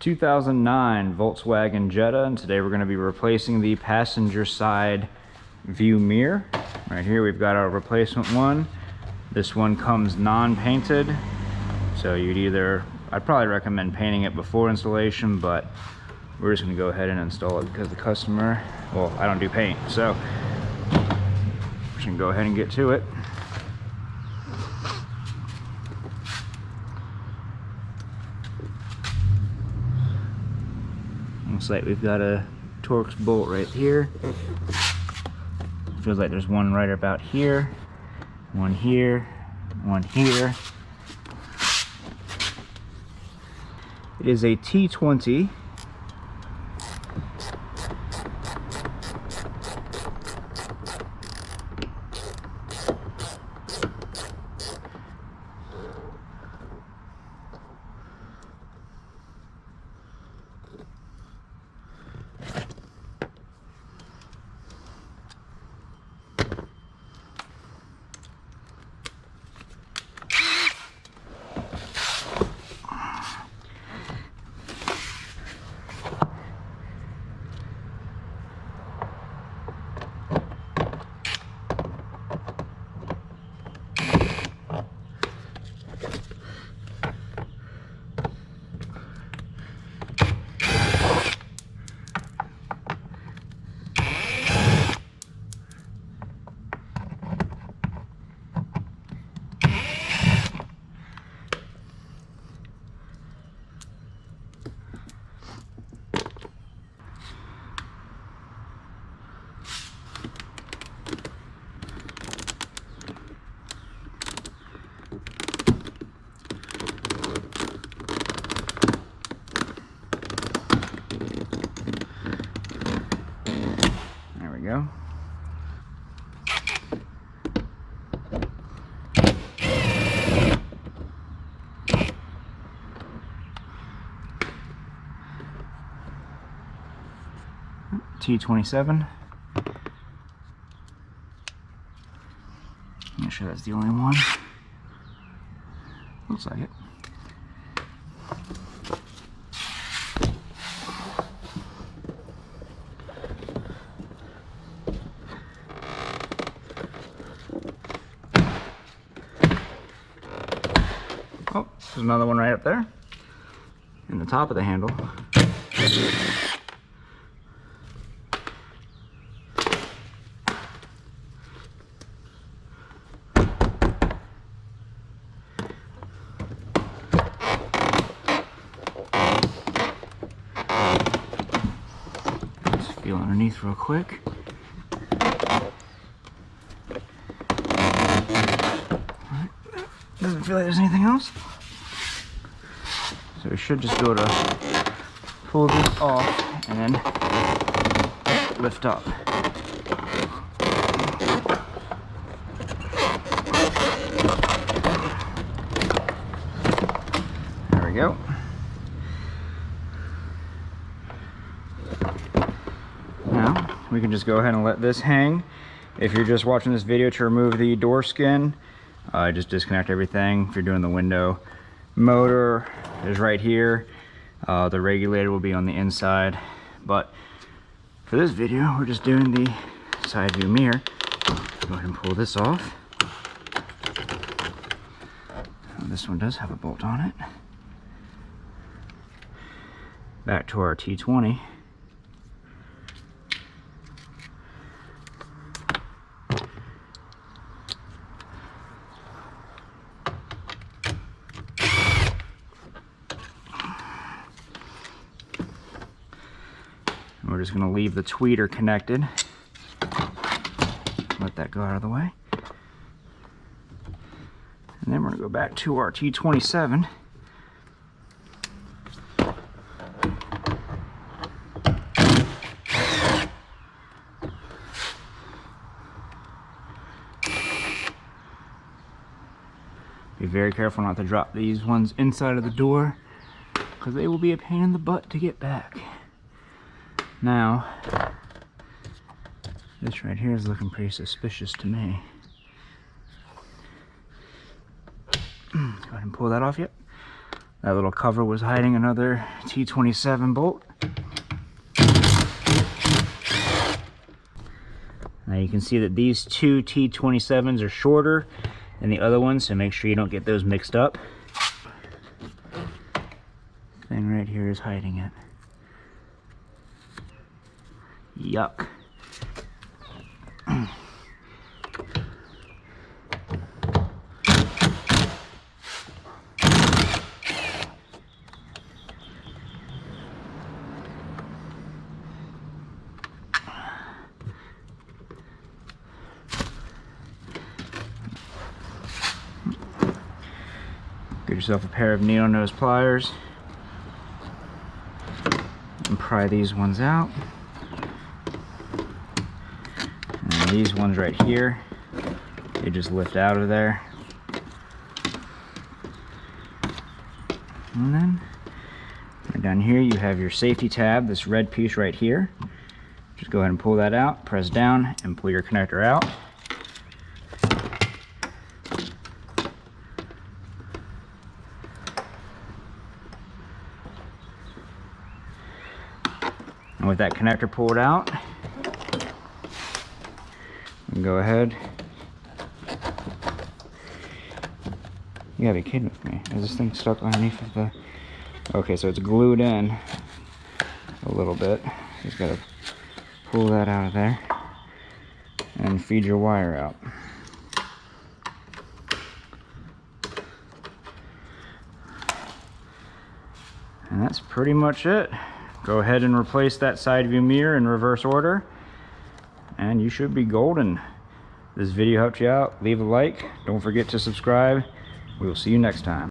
2009 Volkswagen Jetta, and today we're going to be replacing the passenger side view mirror. Right here we've got our replacement one. This one comes non-painted, so I'd probably recommend painting it before installation, but we're just going to go ahead and install it because the customer, well, I don't do paint, so we're just going to go ahead and get to it. Looks like we've got a Torx bolt right here. Feels like there's one right about here, one here, one here. It is a T20. Go. T27. Make sure that's the only one. Looks like it. Oh, there's another one right up there in the top of the handle. Let's feel underneath real quick. Doesn't feel like there's anything else. So we should just be able to pull this off and then lift up. There we go. Now we can just go ahead and let this hang. If you're just watching this video to remove the door skin, just disconnect everything. If you're doing the window, motor is right here. The regulator will be on the inside. But for this video, we're just doing the side view mirror. Go ahead and pull this off. This one does have a bolt on it. Back to our T20. We're just going to leave the tweeter connected. Let that go out of the way. And then we're going to go back to our T27. Be very careful not to drop these ones inside of the door, because they will be a pain in the butt to get back. Now, this right here is looking pretty suspicious to me. Go ahead and pull that off. Yep, That little cover was hiding another T27 bolt. Now you can see that these two T27s are shorter than the other ones, so make sure you don't get those mixed up. Thing right here is hiding it. Yuck. Get yourself a pair of needle nose pliers and pry these ones out. And these ones right here, they just lift out of there. And then right down here you have your safety tab, this red piece right here. Just go ahead and pull that out, press down, and pull your connector out. And with that connector pulled out, you go ahead. You gotta be kidding with me. Is this thing stuck underneath of the... Okay, so it's glued in a little bit. Just gotta pull that out of there and feed your wire out. And that's pretty much it. Go ahead and replace that side view mirror in reverse order, and you should be golden. This video helped you out. Leave a like. Don't forget to subscribe. We will see you next time.